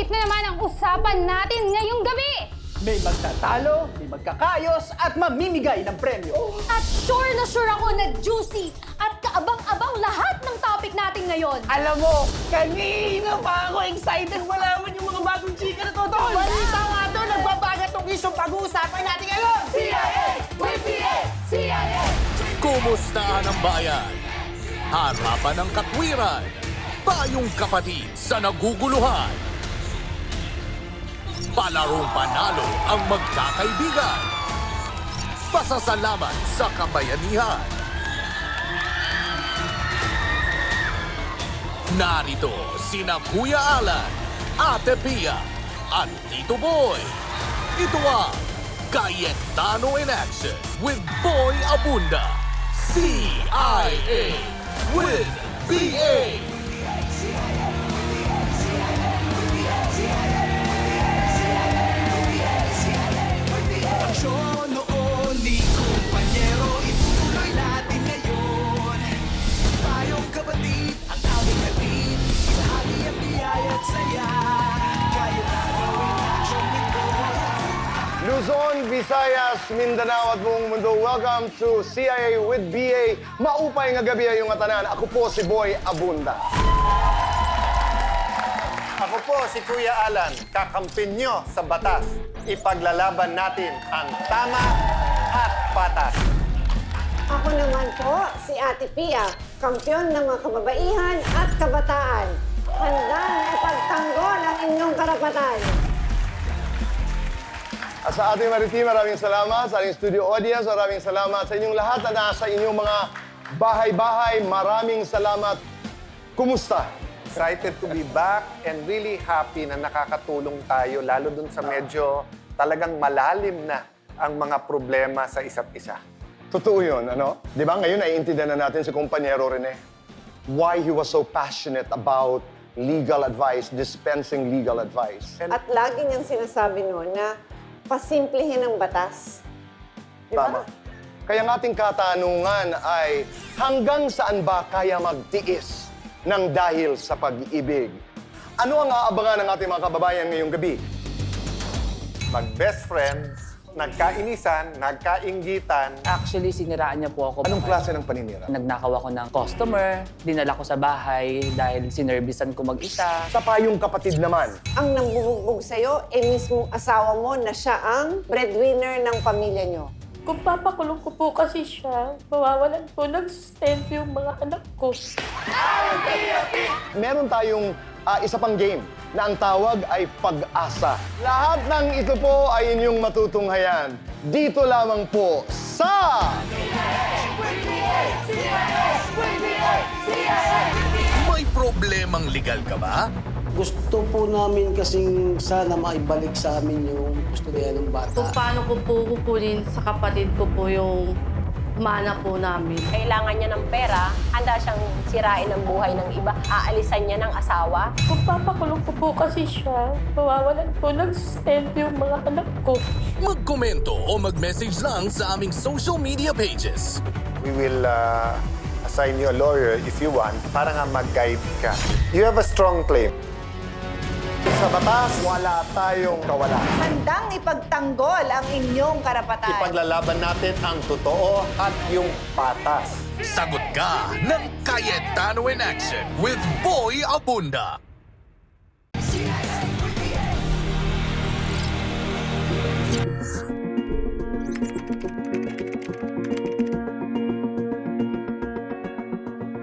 topic na naman ang usapan natin ngayong gabi. May magtatalo, may magkakayos, at mamimigay ng premyo. At sure na sure ako na juicy at kaabang-abang lahat ng topic natin ngayon. Alam mo, kanina pa ako excited malaman yung mga bagong chika na to, Tol! Balita nga to, nagbabagat tong isyong pag-uusapan natin ngayon! CIA! WPA! CIA! Kumustahan ang bayan? Harapan ng katwiran. Tayong kapatid sa naguguluhan. Palarong panalo ang magkakaibigan. Pasasalamat sa kabayanihan. Narito sina Kuya Alan, Ate Pia, at Tito Boy. Ito ang Cayetano in Action with Boy Abunda. CIA with BA. Noon, di kumpanyero, itutuloy natin ngayon. Tayong kapatid, ang aming hatid, ilahagi ang biyaya at saya. Kaya gagawin action nito. Luzon, Visayas, Mindanao at buong mundo, welcome to CIA with BA. Maupay nga gabi yung atanan. Ako po si Boy Abunda. Ako po si Kuya Alan, kakampin nyo sa batas. Ipaglalaban natin ang tama at patas. Ako naman po, si Ate Pia, kampyon ng mga kababaihan at kabataan. Handang ipagtanggol ang inyong karapatan. At sa ating Maritim, maraming salamat. Sa ating studio audience, maraming salamat. Sa inyong lahat na nasa inyong mga bahay-bahay, maraming salamat. Kumusta? Excited to be back and really happy na nakakatulong tayo, lalo dun sa medyo talagang malalim na ang mga problema sa isa't isa. Totoo yun, ano? Di ba ngayon naiintindihan na natin si kumpanyero Rene? Why he was so passionate about legal advice, dispensing legal advice. At lagi niyang sinasabi noon na pasimplihin ang batas. Di ba? Tama. Kaya ang ating katanungan ay hanggang saan ba kaya magtiis ng dahil sa pag-ibig? Ano ang aabangan ng ating mga kababayan ngayong gabi? Mag-best friends, nagkainisan, nagkainggitan. Actually, siniraan niya po ako. Anong klase ng paninira? Nagnakaw ako ng customer, dinala ko sa bahay dahil sinervisan ko mag-isa. Sa payong kapatid naman, Ang nambubugbog sa'yo, mismong asawa mo na siya ang breadwinner ng pamilya niyo. Kung papakulong ko po kasi siya, mawawalan po ng sustento yung mga anak ko. meron tayong isa pang game na ang tawag ay pag-asa. Lahat ng ito po ay inyong matutunghayan. Dito lamang po sa... May problemang legal ka ba? Gusto po namin kasing sana maibalik sa amin yung kustodiya ng bata. Kung paano ko po kukunin sa kapatid ko po yung mana po namin. Kailangan niya ng pera, handa siyang sirain ang buhay ng iba, aalisan niya ng asawa. Kung papakulong ko po kasi siya, mawawalan po ng sustento yung mga anak ko. Magkomento o mag-message lang sa aming social media pages. We will assign you a lawyer if you want para nga mag-guide ka. You have a strong claim. Sa batas, wala tayong kawalan. Handang ipagtanggol ang inyong karapatan. Ipaglalaban natin ang totoo at yung patas. Sagot ka ng Cayetano in Action with Boy Abunda.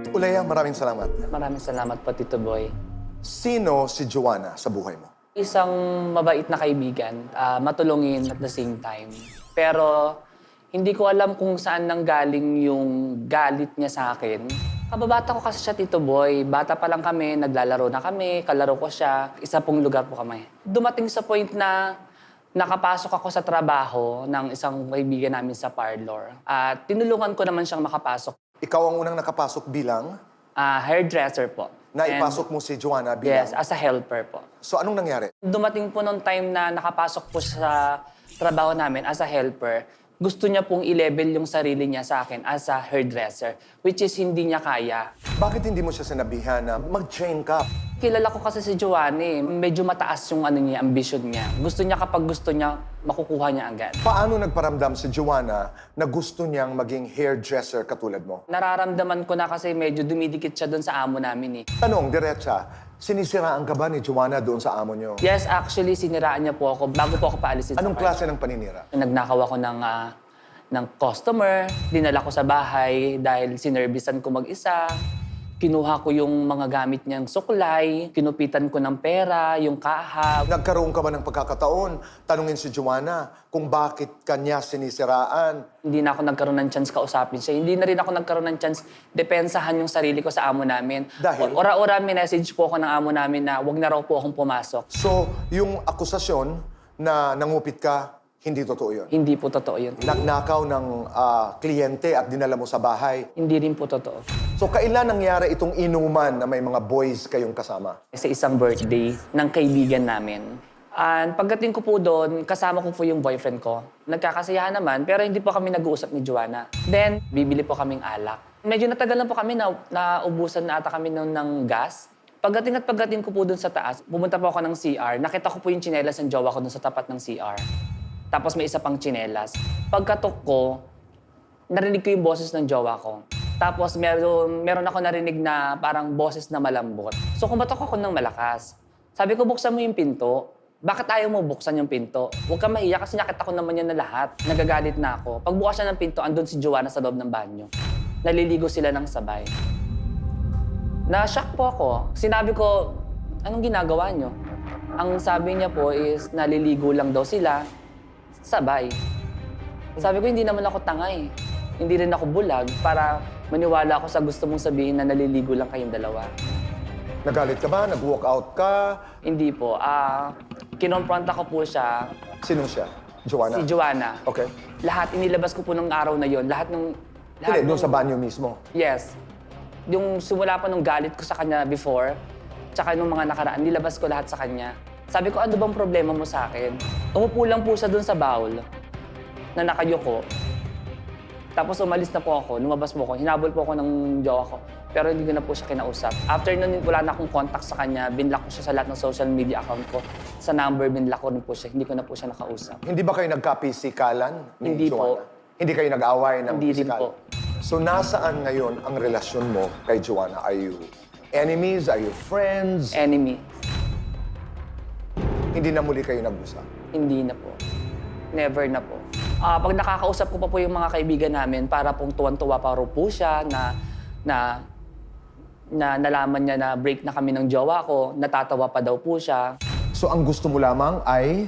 Ulaya, maraming salamat. Maraming salamat po, Tito Boy. Sino si Joanna sa buhay mo? Isang mabait na kaibigan, matulungin at the same time. Pero hindi ko alam kung saan nanggaling yung galit niya sa akin. Kababata ko kasi siya, Tito Boy. Bata pa lang kami, naglalaro na kami, kalaro ko siya. Isa pong lugar po kami. Dumating sa point na nakapasok ako sa trabaho ng isang kaibigan namin sa parlor. At tinulungan ko naman siyang makapasok. Ikaw ang unang nakapasok bilang Hairdresser po. naipasok mo si Joanna bilang... Yes, as a helper po. So anong nangyari? Dumating po nung time na nakapasok po sa trabaho namin as a helper, gusto niya pong i-level yung sarili niya sa akin as a hairdresser, which is hindi niya kaya. Bakit hindi mo siya sinabihan na mag-train ka? Kilala ko kasi si Giovanni. Medyo mataas yung ambisyon niya. Gusto niya kapag gusto niya, makukuha niya agad. Paano nagparamdam si Joanna na gusto niyang maging hairdresser katulad mo? Nararamdaman ko na kasi medyo dumidikit siya doon sa amo namin eh. Tanong, diretsa, sinisiraan ka ba ni Joanna doon sa amo niyo? Yes, actually, siniraan niya po ako bago po ako paalisin sa Anong klase ng paninira? Nagnakaw ako ng customer, dinala ko sa bahay dahil sinervisan ko mag-isa. Kinuha ko yung mga gamit niyang suklay, kinupitan ko ng pera, yung kaha. Nagkaroon ka ba ng pagkakataon, tanungin si Joanna kung bakit kanya sinisiraan? Hindi na ako nagkaroon ng chance kausapin siya. Hindi na rin ako nagkaroon ng chance depensahan yung sarili ko sa amo namin. Dahil? Ora-ora message po ako ng amo namin na wag na raw po akong pumasok. So, yung akusasyon na nangupit ka, hindi totoo yun? Hindi po totoo yun. Nagnakaw ng kliyente at dinala mo sa bahay. Hindi rin po totoo. So, kailan nangyari itong inuman na may mga boys kayong kasama? Sa isang birthday ng kaibigan namin. And pagdating ko po doon, kasama ko po yung boyfriend ko. Nagkakasayahan naman, pero hindi po kami nag-uusap ni Joanna. Then, bibili po kaming alak. Medyo natagalan po kami na naubusan na ata kami ng gas. Pagdating ko po doon sa taas, pumunta po ako ng CR. Nakita ko po yung tsinelas ng jowa ko doon sa tapat ng CR. Tapos may isa pang tsinelas. Pagkatok ko, narinig ko yung boses ng jowa ko. Tapos meron ako narinig na parang boses na malambot. So kumatok ako ng malakas. Sabi ko, buksan mo yung pinto. Bakit ayaw mo buksan yung pinto? Huwag ka mahiya kasi nakita ko naman yan na lahat. Nagagalit na ako. Pagbukas siya ng pinto, andun si Joanna sa loob ng banyo. Naliligo sila ng sabay. Na-shock po ako. Sinabi ko, anong ginagawa nyo? Ang sabi niya po is naliligo lang daw sila. Sabay. Sabi ko, hindi naman ako tangay. Hindi rin ako bulag para maniwala ako sa gusto mong sabihin na naliligo lang kayong dalawa. Nagalit ka ba? Nag-walk out ka? Hindi po. Kinonfronta ko po siya. Sino siya? Joanna? Si Joanna. Okay. Lahat, inilabas ko po nung araw na yon. Lahat ng... Hindi, doon sa banyo mismo. Yes. Yung simula pa nung galit ko sa kanya before, tsaka nung mga nakaraan, nilabas ko lahat sa kanya. Sabi ko, ano bang problema mo sa akin? Umupo lang po siya doon sa bowl na nakayuko. Tapos umalis na po ako, lumabas po ako, hinabol po ako ng jowa ko. Pero hindi ko na po siya kinausap. After nun, wala na akong contact sa kanya, binlock ko siya sa lahat ng social media account ko. Sa number, binlock ko rin po siya, hindi ko na po siya nakausap. Hindi ba kayo nagka-pisikalan ni Hindi Joanna? po. Hindi kayo nag-away ng Hindi rin pisikal? po. So, nasaan ngayon ang relasyon mo kay Joanna? Are you enemies? Are you friends? Enemy. Hindi na muli kayo nag-usap? Hindi na po. Never na po. Pag nakakausap ko pa po yung mga kaibigan namin, para pong tuwan-tuwa pa rin po siya na nalaman niya na break na kami ng jowa ko, natatawa pa daw po siya. So, ang gusto mo lamang ay...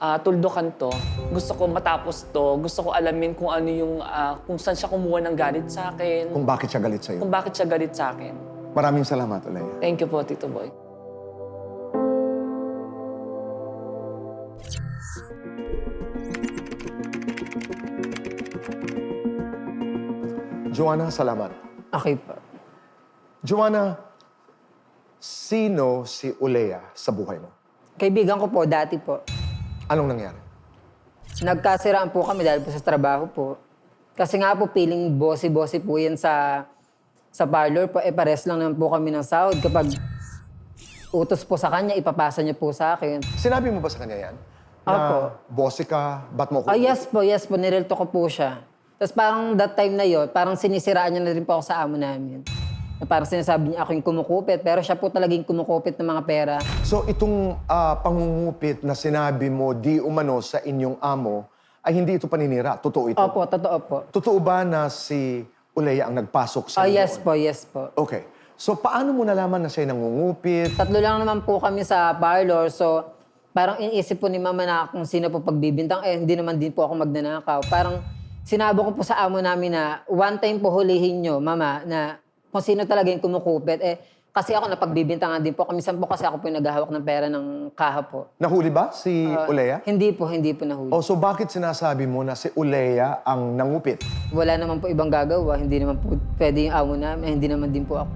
Tuldukan to. Gusto ko matapos to. Gusto ko alamin kung ano yung, kung saan siya kumuha ng galit sa akin. Kung bakit siya galit sa'yo. Kung bakit siya galit sa akin. Maraming salamat, Olaya. Thank you po, Tito Boy. Joanna, salamat. Okay po. Joanna, sino si Olea sa buhay mo? Kaibigan ko po, dati po. Anong nangyari? Nagkasiraan po kami dahil po sa trabaho po. Kasi nga po, feeling bossy-bossy po yan sa parlor po. Pares lang naman po kami ng sahod. Kapag utos po sa kanya, ipapasa niya po sa akin. Sinabi mo ba sa kanya yan? Opo. Bossy ka, ba't mo ko? Yes po. Nirelto ko po siya. Tapos parang that time na yon, parang sinisiraan niya na rin po ako sa amo namin. Na parang sinasabi niya ako yung kumukupit, pero siya po talagang kumukupit ng mga pera. So itong pangungupit na sinabi mo di umano sa inyong amo, ay hindi ito paninira. Totoo ito? Opo, totoo po. Totoo ba na si Olea ang nagpasok sa inyo? Yes po. Okay. So paano mo nalaman na siya nangungupit? Tatlo lang naman po kami sa parlor, so parang iniisip po ni mama na kung sino po pagbibintang, hindi naman din po ako magnanakaw. Parang sinabi ko po sa amo namin na one time po hulihin nyo, mama, na kung sino talaga yung kumukupit. Kasi ako napagbibintangan din po. Kamisan po kasi ako po yung naghahawak ng pera ng kaha po. Nahuli ba si Olea? Hindi po nahuli. Oh, so bakit sinasabi mo na si Olea ang nangupit? Wala naman po ibang gagawa. Hindi naman po pwede yung amo namin. Hindi naman din po ako.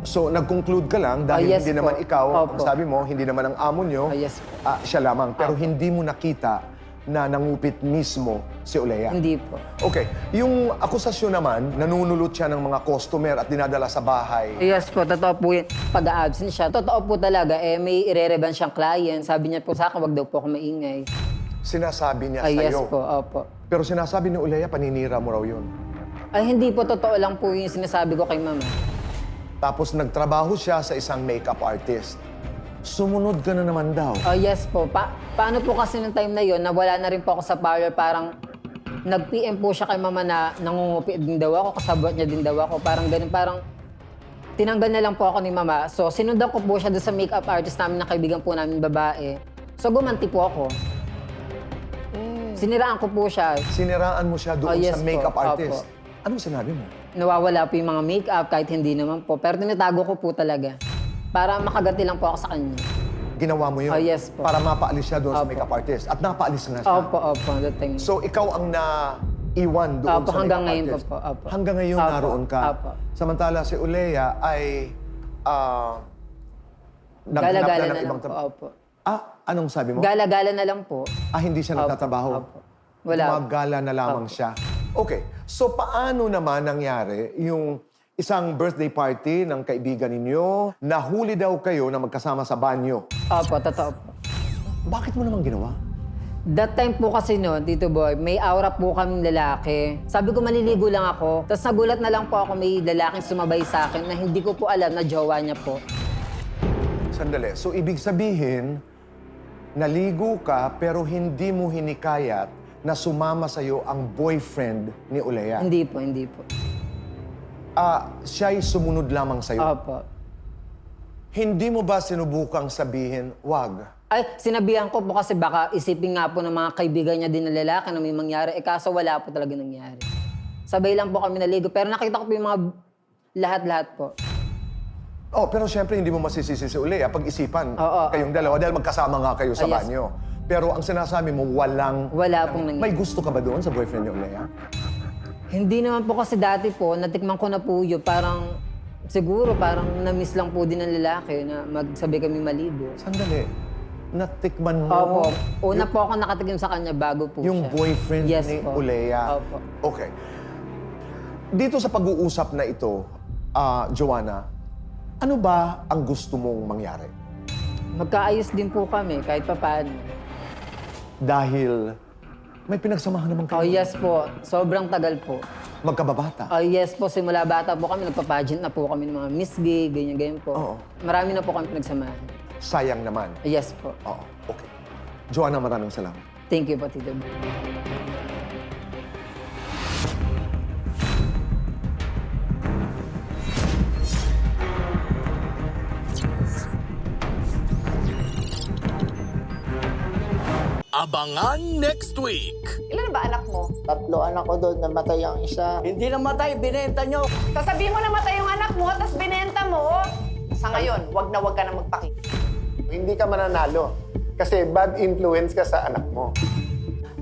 So nag-conclude ka lang dahil Yes hindi po. naman ikaw, ang Opo. sabi mo, hindi naman ang amo nyo, Yes po. siya lamang. Pero hindi mo nakita na nangupit mismo si Olea? Hindi po. Okay. Yung akusasyon naman, nanunulot siya ng mga customer at dinadala sa bahay. Yes po, totoo po yun. Pag-a-absent siya, totoo po talaga, may ire-reban siyang client. Sabi niya po sa akin, wag daw po ako maingay. Sinasabi niya Yes sa'yo. po, opo. Pero sinasabi ni Olea, paninira mo raw yun. Ay, hindi po, totoo lang po yung sinasabi ko kay mama. Tapos nagtrabaho siya sa isang makeup artist. Sumunod ka na naman daw. Yes po. Paano po kasi nung time na yon, nawala na rin po ako sa parlor, parang nag-PM po siya kay mama na nangungupi din daw ako, kasabot niya din daw ako. Parang ganun, parang tinanggal na lang po ako ni mama. So, sinundan ko po siya doon sa makeup artist namin na kaibigan po namin babae. So, gumanti po ako. Siniraan ko po siya. Siniraan mo siya doon Yes sa po. makeup artist. Opo. Anong sinabi mo? Nawawala po yung mga makeup kahit hindi naman po. Pero tinatago ko po talaga. Para makaganti lang po ako sa kanya. Ginawa mo yun? Yes po. Para mapaalis siya doon sa Opo. makeup artist. At napaalis na siya. Opo, that time. So, ikaw ang naiwan doon Opo, sa hanggang makeup ngayon artist. po. Opo. Hanggang ngayon Opo. naroon ka. Opo. Samantala si Olea ay naghanap Gala-gala na na ng ibang lang po. trabaho. Opo. Anong sabi mo? Gala-gala na lang po. Hindi siya nagtatrabaho? Opo. Wala. Gumagala na lamang Opo. siya. Okay. So, paano naman nangyari yung isang birthday party ng kaibigan ninyo, nahuli daw kayo na magkasama sa banyo? Opo, totoo po. Bakit mo naman ginawa? That time po kasi no, Tito Boy, may aura po kaming lalaki. Sabi ko maliligo lang ako. Tapos nagulat na lang po ako may lalaking sumabay sa akin na hindi ko po alam na jowa niya po. Sandali. So, ibig sabihin, naligo ka pero hindi mo hinikayat na sumama sa'yo ang boyfriend ni Olea. Hindi po, hindi po. Siya'y sumunod lamang sa'yo. Opo. Hindi mo ba sinubukang sabihin, wag? Ay, sinabihan ko po kasi baka isipin nga po ng mga kaibigan niya din na lalaki na may mangyari. Kaso wala po talaga nangyari. Sabay lang po kami naligo. Pero nakita ko po yung mga lahat-lahat po. Oh, pero syempre hindi mo masisisi si Olea pag-isipan Oo. kayong dalawa dahil magkasama nga kayo sa Yes. banyo. Pero ang sinasabi mo, Wala pong nangyari. May gusto ka ba doon sa boyfriend ni Olea? Hindi naman po kasi dati po, natikman ko na po yun. Parang, siguro parang na-miss lang po din ng lalaki na magsabi kami maligo. Sandali. Natikman mo? Opo. Una po ako nakatikim sa kanya bago po Yung siya. boyfriend Yes ni po. Olea? Opo. Okay. Dito sa pag-uusap na ito, Joanna, ano ba ang gusto mong mangyari? Magkaayos din po kami kahit papaano. Dahil may pinagsamahan naman kayo. Yes po. Sobrang tagal po. Magkababata. Yes po. Simula bata po kami, nagpa-pageant na po kami ng mga Miss Gay, ganyan-ganyan po. Oo. Marami na po kami pinagsamahan. Sayang naman. Yes po. Oo, okay. Joanna, maraming salamat. Thank you po, Tito. Abangan next week. Ilan ba anak mo? 3 anak ko doon, namatay ang isa. Hindi namatay, binenta nyo. Sasabihin mo namatay yung anak mo, tapos binenta mo. Sa ngayon, wag ka na magpakita. Hindi ka mananalo kasi bad influence ka sa anak mo.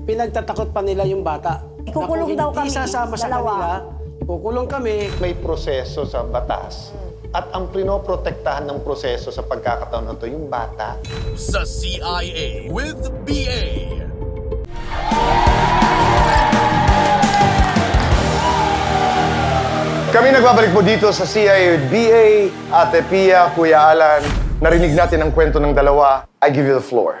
Pinagtatakot pa nila yung bata. Ikukulong Na daw kung kami, hindi sasama sa dalawa. kanila, kukulong kami. May proseso sa batas. At ang prinoprotektahan ng proseso sa pagkakataon na ito, yung bata. Sa CIA with BA. Kami nagbabalik po dito sa CIA with BA, Ate Pia, Kuya Alan. Narinig natin ang kwento ng dalawa. I give you the floor.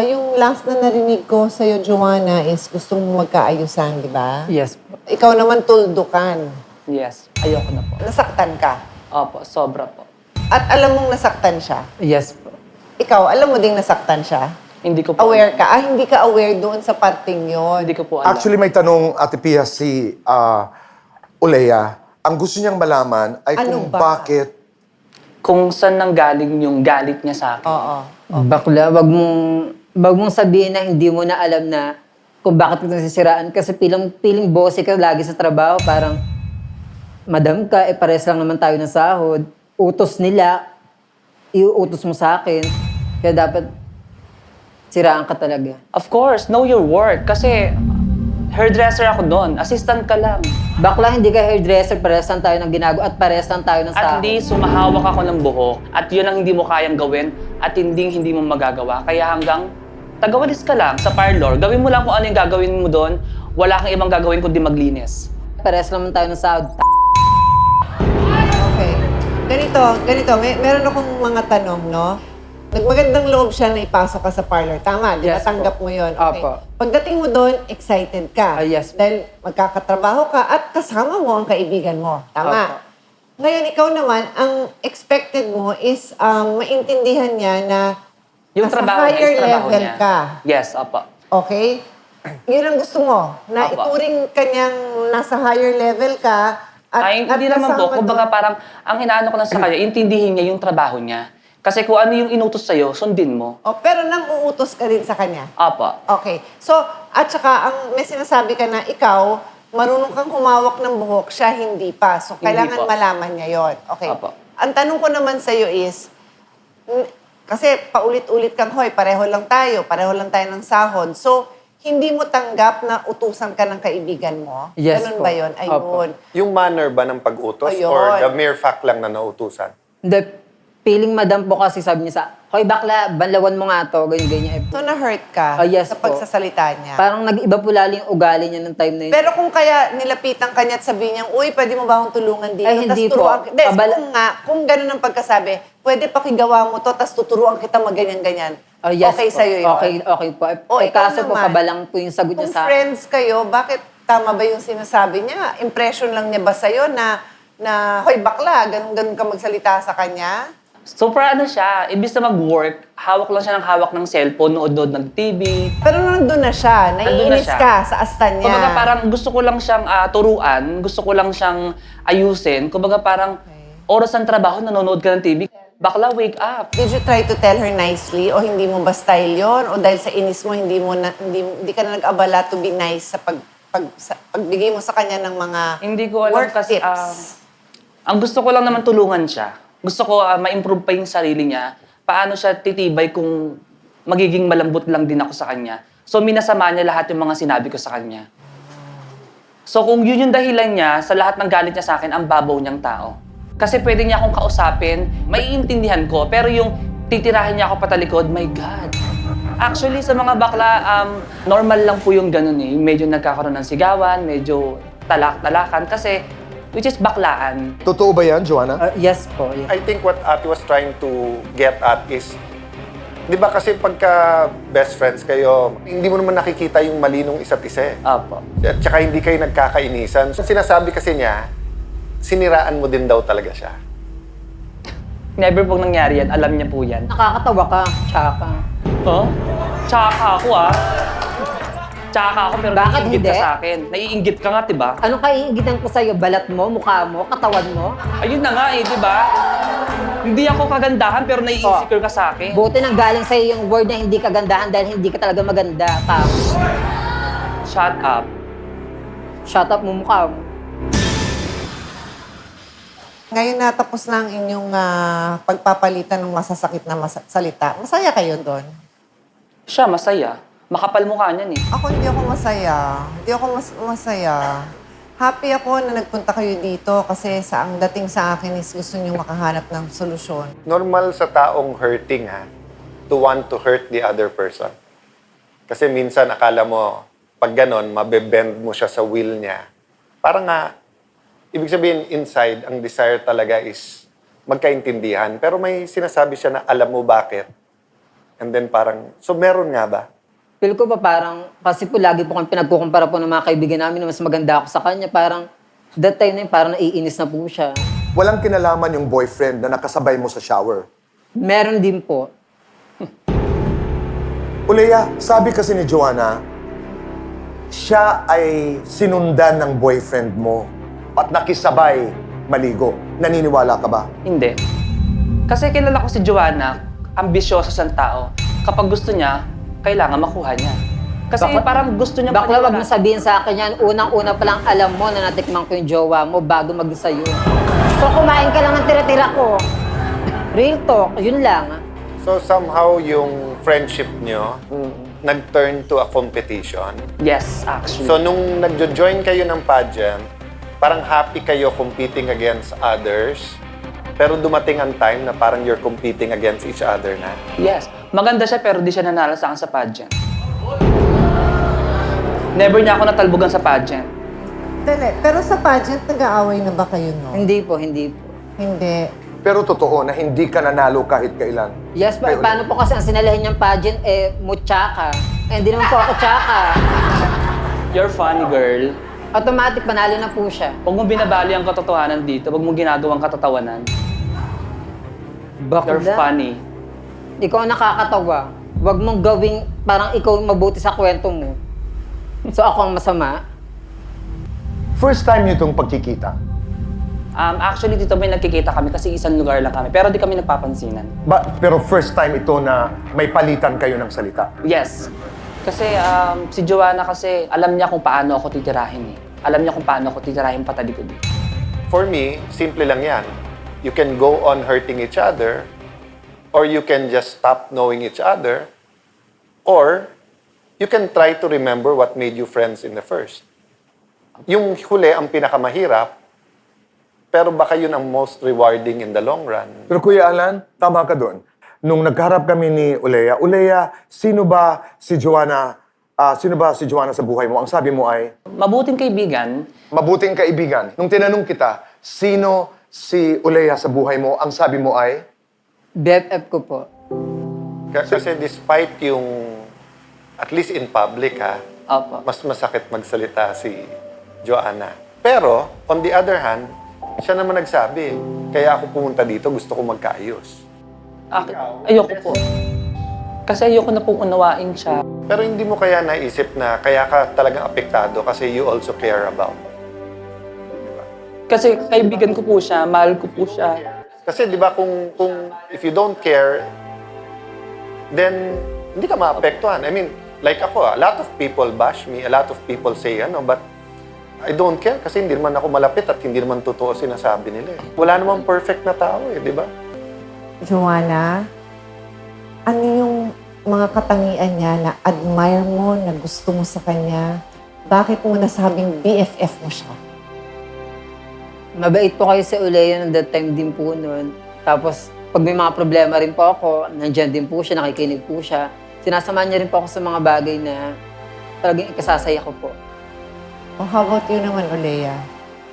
Yung last na narinig ko sa'yo, Joanna, is gustong magkaayusan, di ba? Yes po. Ikaw naman tuldukan. Yes, ayoko na po. Nasaktan ka. Opo, sobra po. At alam mong nasaktan siya. Yes po. Ikaw, alam mo ding nasaktan siya. Hindi ko po Aware ka? Hindi ka aware doon sa parting yon. Hindi ko po alam. Actually, may tanong, Ate Pia, si Olea. Ang gusto niyang malaman ay Ano kung ba? bakit Kung saan nanggaling yung galit niya sa akin. Oo. Bakla, wag mong sabihin na hindi mo na alam na kung bakit ito nasisiraan. Kasi piling bossy ka lagi sa trabaho. Parang, madam ka, pares lang naman tayo ng sahod. Utos nila, iuutos mo sa akin. Kaya dapat siraan ka talaga. Of course, know your work. Kasi hairdresser ako doon. Assistant ka lang. Bakla, hindi ka hairdresser, pares lang tayo ng ginagawa at pares lang tayo ng At sahod. least sumahawak ako ng buhok. At yun ang hindi mo kayang gawin. At hindi mo magagawa. Kaya hanggang Tagawalis ka lang sa parlor. Gawin mo lang kung ano yung gagawin mo doon. Wala kang ibang gagawin kundi maglinis. Pares naman tayo ng sahod. Okay. Ganito. Meron akong mga tanong, no? Nagmagandang loob siya na ipasok ka sa parlor. Tama, di ba? Yes po. Tanggap mo yun. Okay. Opo. Pagdating mo doon, excited ka. Yes po. Dahil magkakatrabaho ka at kasama mo ang kaibigan mo. Tama. Opo. Ngayon, ikaw naman, ang expected mo is maintindihan niya na Yung nasa trabaho niya is higher trabaho level niya. ka. Yes, opo. Okay? Yun ang gusto mo. Na Opo. ituring kanyang nasa higher level ka. Ay, hindi naman po. kasama Kumbaga doon- parang, ang inaano ko lang sa kanya, intindihin niya yung trabaho niya. Kasi kung ano yung inutos sa'yo, sundin mo. Oh, pero nang uutos ka din sa kanya. Opo. Okay. So, at saka, may sinasabi ka na ikaw, marunong kang humawak ng buhok, siya hindi pa. So, Hindi kailangan po. malaman niya yon. Okay. Opo. Ang tanong ko naman sa'yo is, kasi paulit-ulit kang, hoy, pareho lang tayo ng sahod. So, hindi mo tanggap na utusan ka ng kaibigan mo? Yes Ganun po. ba yun? Ayun. Yung manner ba ng pag-utos Ayun. or the mere fact lang na nautusan? Hindi, feeling madam po kasi sabi niya sa, hoy bakla, banlawan mo nga to, ganyan-ganyan. So, na-hurt ka Yes sa po. pagsasalita niya? Parang nag-iba po lalo yung ugali niya ng time na yun. Pero kung kaya nilapitan ka niya at sabihin niya, uy, pwede mo ba akong tulungan dito? Ay, hindi Tas turuan po. Des, Pabala- kung gano'n ang pagkasabi, pwede pakigawa mo to, tapos tuturuan kita magganyan-ganyan. Yes Okay po. sa'yo yun? Okay po. O, Eh, ikaw kaso po, naman, pabalang po yung sagot Kung niya sa friends kayo, bakit tama ba yung sinasabi niya? Impression lang niya ba sa'yo na hoy, bakla, ganun-ganun ka magsalita sa kanya? So, para ano siya, ibig na mag-work, hawak lang siya ng hawak ng cellphone, nood-nood ng TV. Pero nandun na siya, Nandun na naiinis siya. ka sa asta niya. Kumbaga parang gusto ko lang siyang turuan, gusto ko lang siyang ayusin. Kumbaga parang oras ng trabaho, nanonood ka ng TV. Bakla, wake up. Did you try to tell her nicely o hindi mo ba style yon? O dahil sa inis mo, hindi ka na nag-abala to be nice sa pagbigay mo sa kanya ng mga Hindi ko alam work kasi, tips? ang gusto ko lang naman tulungan siya. Gusto ko ma-improve pa yung sarili niya. Paano siya titibay kung magiging malambot lang din ako sa kanya. So, minasama niya lahat yung mga sinabi ko sa kanya. So, kung yun yung dahilan niya, sa lahat ng galit niya sa akin, ang babaw niyang tao. Kasi pwede niya akong kausapin, maiintindihan ko, pero yung titirahin niya ako patalikod, my God. Actually, sa mga bakla, normal lang po yung ganun eh. Medyo nagkakaroon ng sigawan, medyo talak-talakan, kasi which is baklaan. Totoo ba yan, Joanna? yes po. Yes. I think what Ate was trying to get at is, di ba kasi pagka best friends kayo, hindi mo naman nakikita yung mali nung isa't isa eh. Apo. At saka hindi kayo nagkakainisan. So, sinasabi kasi niya, siniraan mo din daw talaga siya. Never pong nangyari yan. Alam niya po yan. Nakakatawa ka, tsaka. Huh? Tsaka ako Tsaka ako pero Bakit naiinggit ka hindi? sa akin. Naiinggit ka nga, diba? Anong kaiingitan ko sa'yo? Balat mo, mukha mo, katawan mo? Ayun na nga eh, diba? Hindi ako kagandahan pero nai-insecure ka sa akin. Buti nang galing sa'yo yung word na hindi kagandahan dahil hindi ka talaga maganda. Tapos, Shut up. shut up mo mukha mo. Ngayon natapos na ang inyong pagpapalitan ng masasakit na salita. Masaya kayo doon? Siya, masaya. Makapal mukha niyan eh. Ako hindi ako masaya. Hindi ako masaya. Happy ako na nagpunta kayo dito kasi ang dating sa akin is gusto niyo makahanap ng solusyon. Normal sa taong hurting to want to hurt the other person. Kasi minsan akala mo, pag ganon, mabebend mo siya sa will niya. Parang ibig sabihin inside, ang desire talaga is magkaintindihan. Pero may sinasabi siya na alam mo bakit. And then parang, so meron nga ba? Feel ko pa parang, kasi po lagi po kami pinagkukumpara po ng mga kaibigan namin na mas maganda ako sa kanya. Parang, that time na yun, parang naiinis na po siya. Walang kinalaman yung boyfriend na nakasabay mo sa shower. Meron din po. Uleya, sabi kasi ni Joanna, siya ay sinundan ng boyfriend mo at nakisabay maligo. Naniniwala ka ba? Hindi. Kasi kilala ko si Joanna, ambisyoso siyang tao. Kapag gusto niya, kailangan makuha niya. Kasi parang gusto niya Bakla, wag mo paniwala. sabihin sa akin yan. Unang-una pa lang alam mo na natikman ko yung jowa mo bago mag-sa'yo. So, kumain ka lang ng tira-tira ko. Real talk, yun lang. So somehow yung friendship nyo nag-turn to a competition. Yes, actually. So nung nagjo-join kayo ng pageant, parang happy kayo competing against others. Pero dumating ang time na parang you're competing against each other na. Yes. Maganda siya pero di siya nanalo sa akin sa pageant. Never niya ako natalbogan sa pageant. Dali, pero sa pageant, nag-aaway na ba kayo, no? Hindi po, hindi po. Hindi. Pero totoo na hindi ka nanalo kahit kailan. Yes po, paano po kasi ang sinalihan niyang pageant, mutsaka. Hindi naman po ako tsaka. You're funny, girl. Automatic, panalo na po siya. Huwag mong binabali ang katotohanan dito. Huwag mong ginagawang katatawanan. You're Bakla. funny. Ikaw ang nakakatawa. Huwag mong gawing parang ikaw ang mabuti sa kwento mo. So ako ang masama. First time niyo itong pagkikita. Actually, dito may nagkikita kami kasi isang lugar lang kami. Pero di kami nagpapansinan. Pero first time ito na may palitan kayo ng salita. Yes. Kasi si Joanna kasi alam niya kung paano ako titirahin eh. Alam niya kung paano ako titirahin patalikod eh. For me, simple lang yan. You can go on hurting each other, or you can just stop knowing each other, or you can try to remember what made you friends in the first. Yung huli ang pinakamahirap, pero baka yun ang most rewarding in the long run. Pero Kuya Alan, tama ka doon. Nung nagharap kami ni Ulea, sino ba si Joanna sa buhay mo? Ang sabi mo ay, Mabuting kaibigan, mabuting kaibigan. Nung tinanong kita, sino si Ulea sa buhay mo? Ang sabi mo ay, BFF ko po. Kasi despite yung, at least in public Opo. mas masakit magsalita si Joanna. Pero, on the other hand, siya naman nagsabi, kaya ako pumunta dito, gusto ko magkaayos. Ayoko po. Kasi ayoko na pong unawain siya. Pero hindi mo kaya naisip na kaya ka talagang apektado kasi you also care about. Kasi kaibigan ko po siya, mahal ko po siya. Kasi di ba kung if you don't care, then hindi ka maapektuhan. I mean, like ako, a lot of people bash me, a lot of people say but I don't care kasi hindi naman ako malapit at hindi naman totoo sinasabi nila. Wala namang perfect na tao di ba? Joanna, ano yung mga katangian niya na admire mo, na gusto mo sa kanya? Bakit mo nasabing BFF mo siya? Mabait po kayo sa Ulea ng that time din po noon. Tapos, pag may mga problema rin po ako, nandyan din po siya, nakikinig po siya. Sinasamahan niya rin po ako sa mga bagay na talagang ikasasaya ko po. How about you naman, Ulea?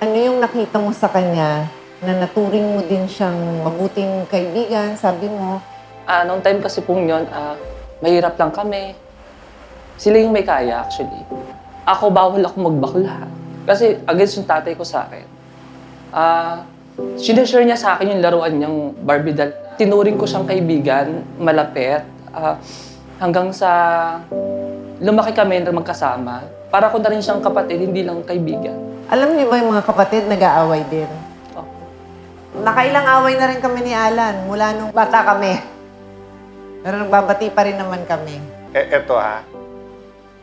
Ano yung nakita mo sa kanya na naturing mo din siyang mabuting kaibigan, sabi mo? Noong time kasi pong yun, mahirap lang kami. Sila yung may kaya actually. Ako, bawal ako magbakla. Kasi against yung tatay ko sa akin. Sinashare niya sa akin yung laruan niyang Barbie doll. Tinuring ko siyang kaibigan, malapit. Hanggang sa lumaki kami na magkasama. Para ko na rin siyang kapatid, hindi lang kaibigan. Alam niyo ba yung mga kapatid nag-aaway din? Nakailang away na rin kami ni Alan mula nung bata kami. Pero nagbabati pa rin naman kami. Eto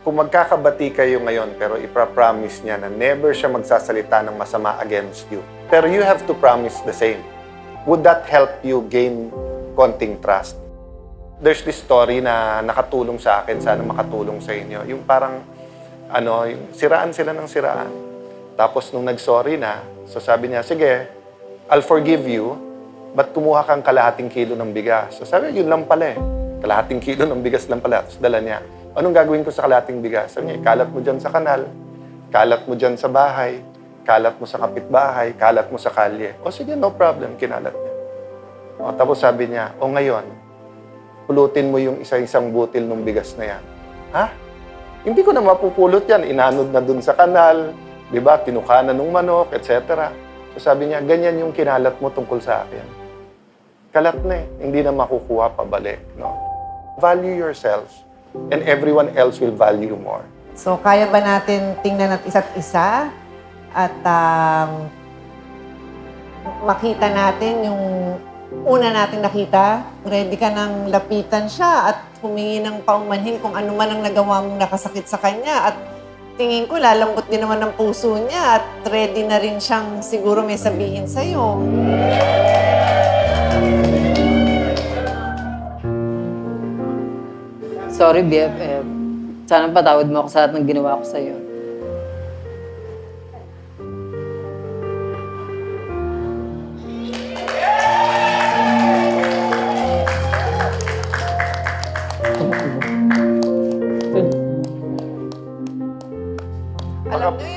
kung magkakabati kayo ngayon pero ipapromise niya na never siya magsasalita ng masama against you. Pero you have to promise the same. Would that help you gain konting trust? There's this story na nakatulong sa akin, sana makatulong sa inyo. Yung parang, yung siraan sila ng siraan. Tapos nung nag-sorry na, so sabi niya, sige, I'll forgive you, but kumuha kang kalahating kilo ng bigas. So sabi, yun lang pala Kalahating kilo ng bigas lang pala. Tapos dala niya, anong gagawin ko sa kalahating bigas? Sabi niya, kalat mo dyan sa kanal, kalat mo dyan sa bahay, kalat mo sa kapitbahay, kalat mo sa kalye. O sige, no problem, kinalat niya. Tapos sabi niya, ngayon, pulutin mo yung isa-isang butil ng bigas na yan. Ha? Hindi ko na mapupulot yan. Inanod na dun sa kanal, di ba? Tinukanan ng manok, etc. So sabi niya, ganyan yung kinalat mo tungkol sa akin. Kalat na hindi na makukuha pabalik. No? Value yourself and everyone else will value more. So, kaya ba natin tingnan at isa't isa at makita natin yung una natin nakita? Ready ka nang lapitan siya at humingi ng paumanhin kung ano man ang nagawa mong nakasakit sa kanya at tingin ko, lalambot din naman ng puso niya at ready na rin siyang siguro may sabihin sa'yo. Sorry, BFF. Sana patawad mo ako sa lahat ng ginawa ko sa'yo.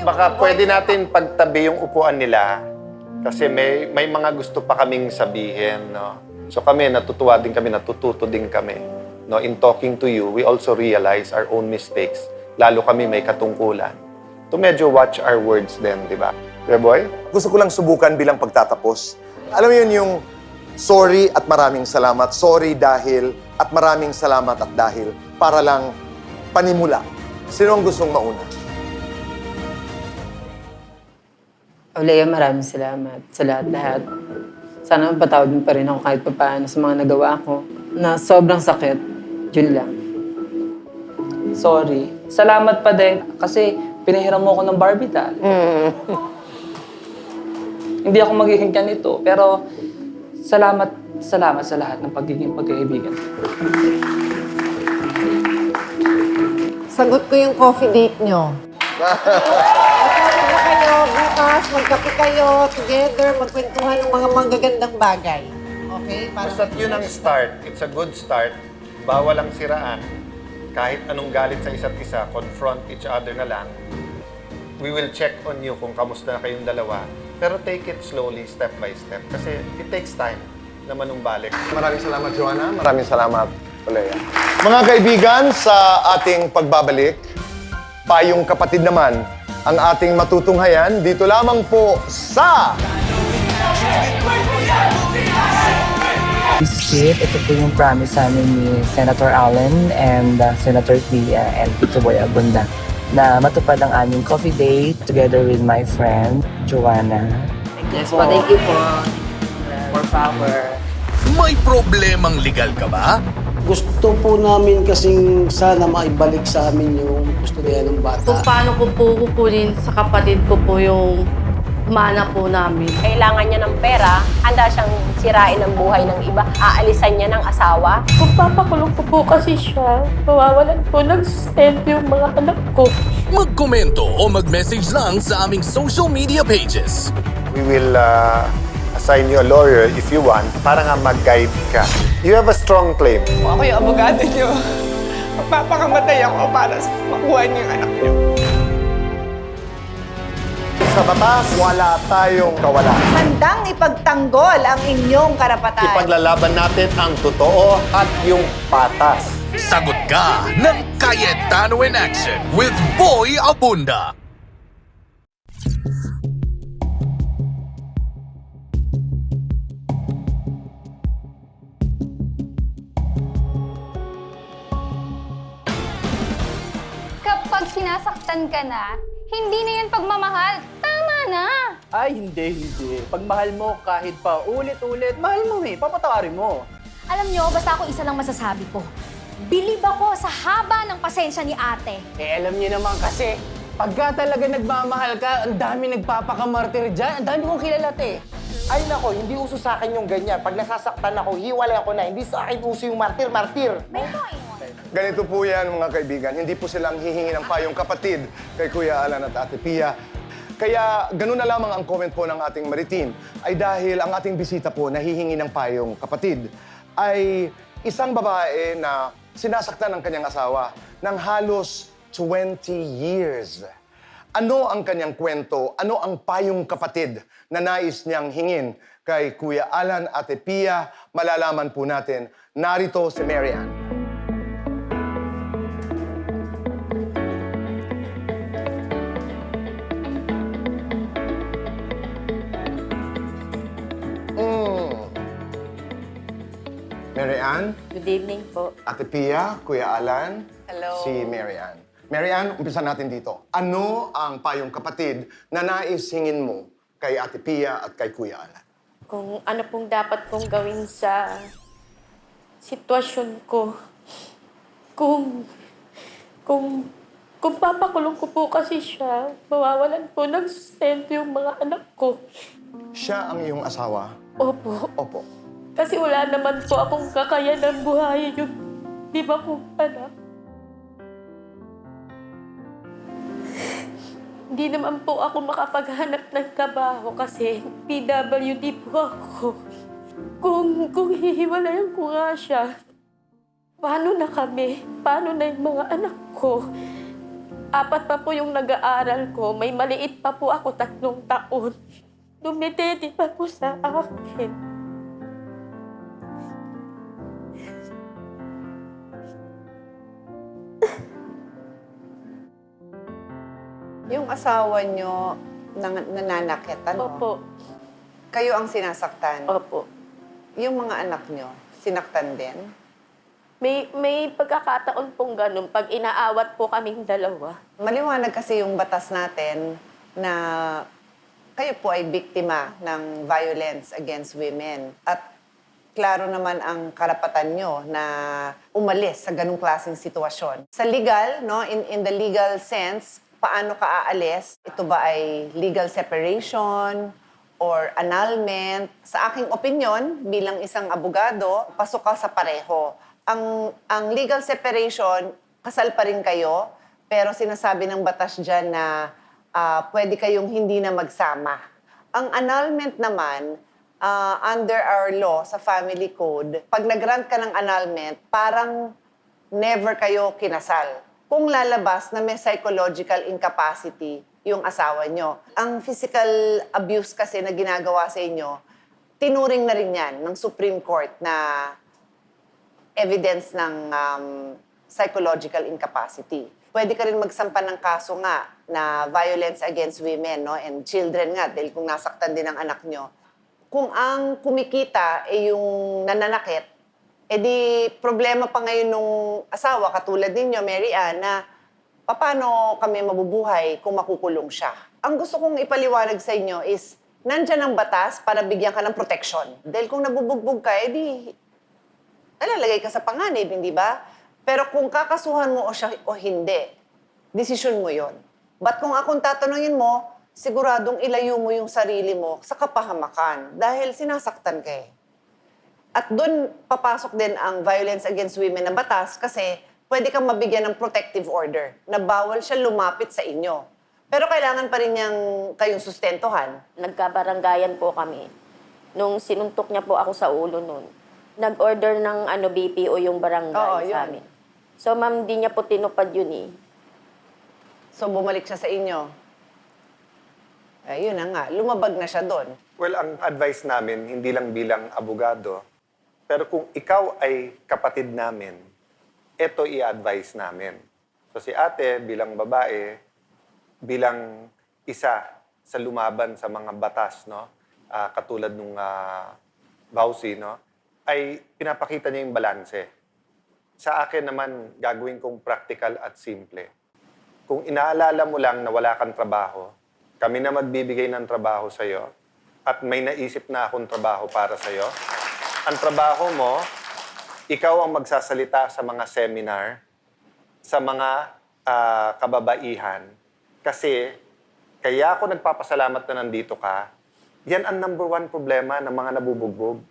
baka pwede natin pagtabi yung upuan nila kasi may mga gusto pa kaming sabihin, no? So kami, natutuwa din kami, natututo din kami. No? In talking to you, we also realize our own mistakes. Lalo kami may katungkulan. To medyo watch our words din, di ba? Kuya Boy? Gusto ko lang subukan bilang pagtatapos. Alam mo yun yung sorry at maraming salamat. Sorry dahil at maraming salamat at dahil. Para lang panimula. Sino ang gustong mauna? Olea, maraming salamat sa lahat-lahat. Sana mapatawad mo pa rin ako kahit papaano sa mga nagawa ko na sobrang sakit. Yun lang. Sorry. Salamat pa din kasi pinahiram mo ako ng Barbie doll. Hindi ako magiging ganito, pero salamat sa lahat ng pagiging pagkaibigan. Sagot ko yung coffee date nyo. Magkakape kayo, bukas, magkape kayo, together, magkwentuhan ng mga magagandang bagay. Okay? Basta't yun ang start. It's a good start. Bawal ang siraan. Kahit anong galit sa isa't isa, confront each other na lang. We will check on you kung kamusta na kayong dalawa. Pero take it slowly, step by step. Kasi it takes time na manumbalik. Maraming salamat, Joanna. Maraming salamat, Olea. Mga kaibigan, sa ating pagbabalik, Payong Kapatid naman ang ating matutunghayan dito lamang po sa... Ito po yung promise namin ni Senator Allen and Senator Pia and Tito Boy Abunda na matupad ang aming coffee date together with my friend, Joanna. Yes po, thank you po. More power. May problemang legal ka ba? Gusto po namin kasing sana maibalik sa amin yung kustodiya ng bata. Kung paano ko po kukunin sa kapatid ko po yung mana po namin. Kailangan niya ng pera, handa siyang sirain ang buhay ng iba, aalisan niya ng asawa. Kung papakulong ko po kasi siya, mawawalan po ng sustento yung mga anak ko. Magkomento o mag-message lang sa aming social media pages. We will assign you a lawyer if you want para nga mag-guide ka. You have a strong claim. Kung ako yung abogado niyo, magpapakamatay ako para makuha niyo yung anak niyo. Sa batas, wala tayong kawalan. Handang ipagtanggol ang inyong karapatan. Ipaglalaban natin ang totoo at yung patas. Sagot ka ng Cayetano in Action with Boy Abunda. Kapag sinasaktan ka na, hindi na yan pagmamahal. Tama na! Ay, hindi. Pag mahal mo, kahit pa ulit-ulit, mahal mo papatawarin mo. Alam niyo, basta ako isa lang masasabi ko. Bilib ako sa haba ng pasensya ni ate. Alam niyo naman kasi, pagka talaga nagmamahal ka, ang dami nagpapakamartir dyan. Ang dami kong kilala, te. Ay nako, hindi uso sa akin yung ganyan. Pag nasasaktan ako, hiwalay ako na. Hindi sa akin uso yung martir. May point. Ganito po yan, mga kaibigan. Hindi po silang hihingi ng payong kapatid kay Kuya Alan at Ate Pia. Kaya ganun na lamang ang comment po ng ating Maritin ay dahil ang ating bisita po na hihingi ng payong kapatid ay isang babae na sinasaktan ng kanyang asawa ng halos 20 years. Ano ang kanyang kwento? Ano ang payong kapatid na nais niyang hingin kay Kuya Alan, Ate Pia? Malalaman po natin. Narito si Marian. Marian, Good evening po. Ate Pia, Kuya Alan, Hello. si Marian. Marian, umpisa natin dito. Ano ang payong kapatid na nais hingin mo kay Ate Pia at kay Kuya Alan? Kung ano pong dapat kong gawin sa sitwasyon ko. Kung papakulong ko po kasi siya, mawawalan po ng sustento yung mga anak ko. Siya ang iyong asawa? Opo. Opo. Kasi wala naman po akong kakayanan buhayin yung di ba kong anak. Hindi naman po ako makapaghanap ng trabaho kasi PWD po ako. Kung hihiwalayan ko nga siya, paano na kami? Paano na yung mga anak ko? 4 pa po yung nag-aaral ko. May maliit pa po ako, 3 taon. Dumidede pa po sa akin. Yung asawa nyo nananakit, ano? Opo. Kayo ang sinasaktan? Opo. Yung mga anak nyo, sinaktan din? May pagkakataon pong ganun pag inaawat po kaming dalawa. Maliwanag kasi yung batas natin na kayo po ay biktima ng violence against women. At klaro naman ang karapatan nyo na umalis sa ganung klaseng sitwasyon. Sa legal, no, in the legal sense, paano ka aalis? Ito ba ay legal separation or annulment? Sa aking opinion, bilang isang abogado, pasok ka sa pareho. Ang legal separation, kasal pa rin kayo, pero sinasabi ng batas dyan na pwede kayong hindi na magsama. Ang annulment naman, under our law sa family code, pag nag-grant ka ng annulment, parang never kayo kinasal. Kung lalabas na may psychological incapacity yung asawa nyo. Ang physical abuse kasi na ginagawa sa inyo, tinuring na rin yan ng Supreme Court na evidence ng psychological incapacity. Pwede ka rin magsampa ng kaso nga na violence against women, no, and children nga, dahil kung nasaktan din ang anak nyo. Kung ang kumikita ay yung nananakit, edi problema pa ngayon nung asawa, katulad ninyo, Mary Ann, na paano kami mabubuhay kung makukulong siya. Ang gusto kong ipaliwanag sa inyo is, nandyan ang batas para bigyan ka ng protection. Dahil kung nabubugbog ka, edi nalalagay ka sa panganib, hindi ba? Pero kung kakasuhan mo o siya o hindi, desisyon mo yon. But kung akong tatanungin mo, siguradong ilayo mo yung sarili mo sa kapahamakan dahil sinasaktan ka eh. At doon papasok din ang violence against women na batas kasi pwede kang mabigyan ng protective order na bawal siya lumapit sa inyo. Pero kailangan pa rin niyang kayong sustentuhan. Nagkabaranggayan po kami. Nung sinuntok niya po ako sa ulo noon, nag-order ng BPO yung barangay sa amin. So ma'am, di niya po tinupad yun eh. So bumalik siya sa inyo. Ayun na nga, lumabag na siya doon. Well, ang advice namin, hindi lang bilang abogado, pero kung ikaw ay kapatid namin, ito i-advise namin. So si ate bilang babae, bilang isa sa lumaban sa mga batas, no? Katulad nung Bausi, no? Ay pinapakita niya yung balanse. Sa akin naman, gagawin kong practical at simple. Kung inaalala mo lang na wala kang trabaho, kami na magbibigay ng trabaho sa'yo at may naisip na akong trabaho para sa'yo. Ang trabaho mo, ikaw ang magsasalita sa mga seminar, sa mga kababaihan. Kasi kaya ako nagpapasalamat na nandito ka, yan ang number 1 problema ng mga nabubugbog.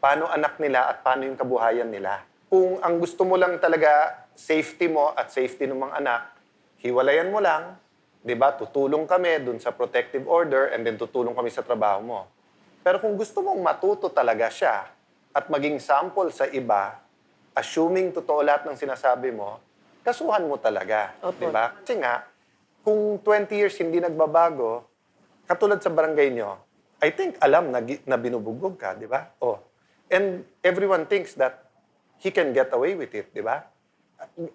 Paano anak nila at paano yung kabuhayan nila. Kung ang gusto mo lang talaga, safety mo at safety ng mga anak, hiwalayan mo lang, di ba? Tutulong kami dun sa protective order and then tutulong kami sa trabaho mo. Pero kung gusto mong matuto talaga siya at maging sample sa iba, assuming totoo lahat ng sinasabi mo, kasuhan mo talaga. Di ba? Kasi nga, kung 20 years hindi nagbabago, katulad sa barangay nyo, I think alam na binubugbog ka, di ba? Oh. And everyone thinks that he can get away with it, di ba?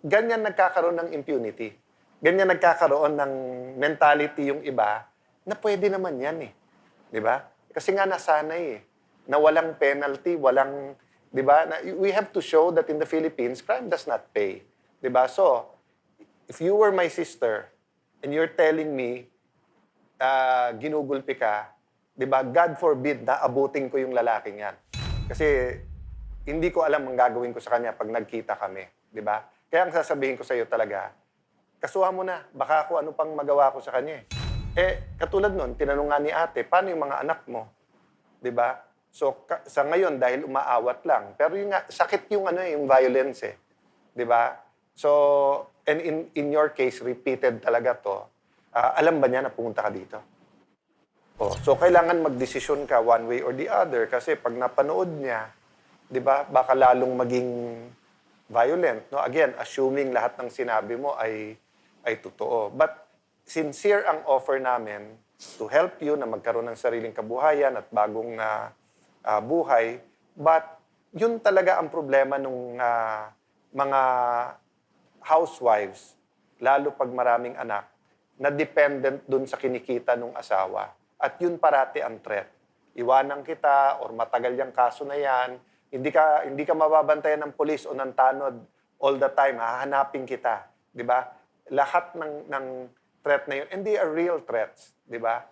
Ganyan nagkakaroon ng impunity. Ganyan nagkakaroon ng mentality yung iba na pwede naman yan eh. Di ba? Kasi nga nasanay eh. Na walang penalty, walang, di ba? We have to show that in the Philippines, crime does not pay. Di ba? So, if you were my sister and you're telling me, ginugulpi ka, di ba? God forbid na abutin ko yung lalaking yan. Kasi hindi ko alam ang gagawin ko sa kanya pag nagkita kami, di ba? Kaya ang sasabihin ko sa iyo talaga, kasuhan mo na, baka ako ano pang magawa ko sa kanya. Katulad nun, tinanong nga ni ate, paano yung mga anak mo? Di ba? So, sa ngayon, dahil umaawat lang, pero yung sakit yung yung violence eh. Di ba? So, and in your case, repeated talaga to, alam ba niya na pumunta ka dito? So, kailangan magdesisyon ka one way or the other kasi pag napanood niya, di ba, baka lalong maging violent. No? Again, assuming lahat ng sinabi mo ay ay totoo. But sincere ang offer namin to help you na magkaroon ng sariling kabuhayan at bagong buhay. But yun talaga ang problema ng mga housewives, lalo pag maraming anak, na dependent dun sa kinikita ng asawa. At yun parati ang threat. Iwanan kita or matagal yung kaso na yan, hindi ka mababantayan ng pulis o ng tanod all the time, hahanapin kita. Di ba? Lahat ng threat na yun, and they are real threats. Di ba?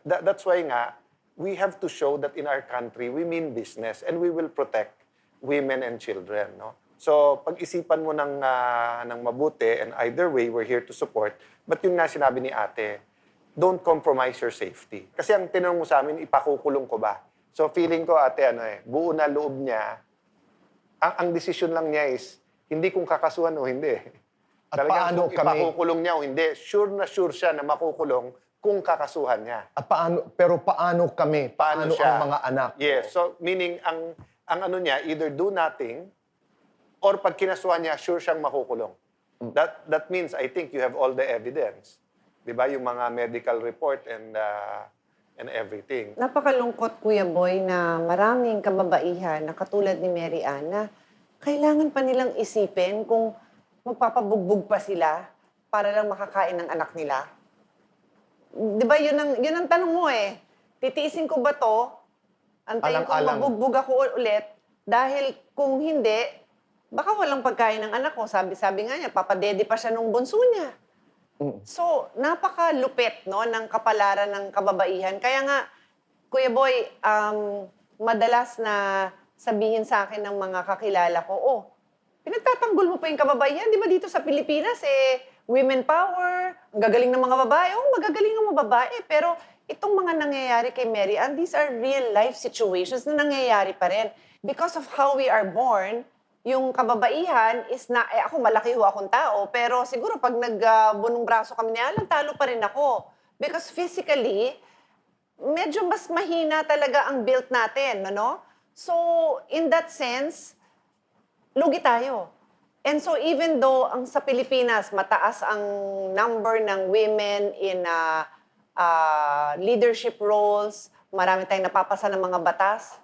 That's why nga, we have to show that in our country, we mean business and we will protect women and children. No? So, pag-isipan mo ng mabuti, and either way, we're here to support. But yun nga sinabi ni ate, don't compromise your safety. Kasi ang tinanong mo sa amin, ipakukulong ko ba? So, feeling ko, ate, buo na loob niya, ang desisyon lang niya is, hindi kung kakasuhan o hindi. At Talagang paano kung kami... ipakukulong niya o hindi, sure na sure siya na makukulong kung kakasuhan niya. At paano kami? Paano siya? ang mga anak? Yes. So, meaning, ang ano niya, either do nothing, or pag kinasuhan niya, sure siyang makukulong. That means, I think, you have all the evidence. Di ba? Yung mga medical report and everything. Napakalungkot, Kuya Boy, na maraming kababaihan na katulad ni Mary Ann na kailangan pa nilang isipin kung magpapabugbog pa sila para lang makakain ng anak nila. Di ba, yun ang tanong mo eh. Titiisin ko ba to? Antayin ko mabugbog ako ulit? Dahil kung hindi, baka walang pagkain ng anak ko. Sabi nga niya, papadede pa siya nung bunso niya. So, napakalupit no, ng kapalaran ng kababaihan. Kaya nga, Kuya Boy, madalas na sabihin sa akin ng mga kakilala ko, pinagtatanggol mo pa yung kababaihan. Di ba dito sa Pilipinas, women power, ang gagaling ng mga babae. Magagaling ng mga babae. Pero itong mga nangyayari kay Mary Ann, these are real life situations na nangyayari pa rin. Because of how we are born, yung kababaihan is na, ako malaki ho akong tao, pero siguro pag nagbunong braso kami niya, talo pa rin ako. Because physically, medyo mas mahina talaga ang build natin, ano? So, in that sense, lugi tayo. And so, even though ang sa Pilipinas, mataas ang number ng women in leadership roles, marami tayong napapasa ng mga batas,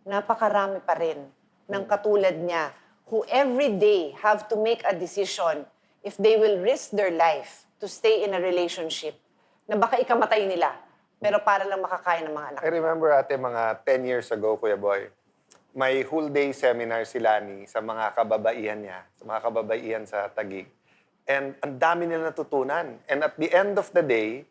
napakarami pa rin ng katulad niya who every day have to make a decision if they will risk their life to stay in a relationship na baka ikamatay nila, pero para lang makakain ng mga anak. I remember ate, mga 10 years ago, Kuya Boy, may whole day seminar si Lani sa mga kababaihan niya, sa mga kababaihan sa Taguig. And ang dami nila natutunan. And at the end of the day,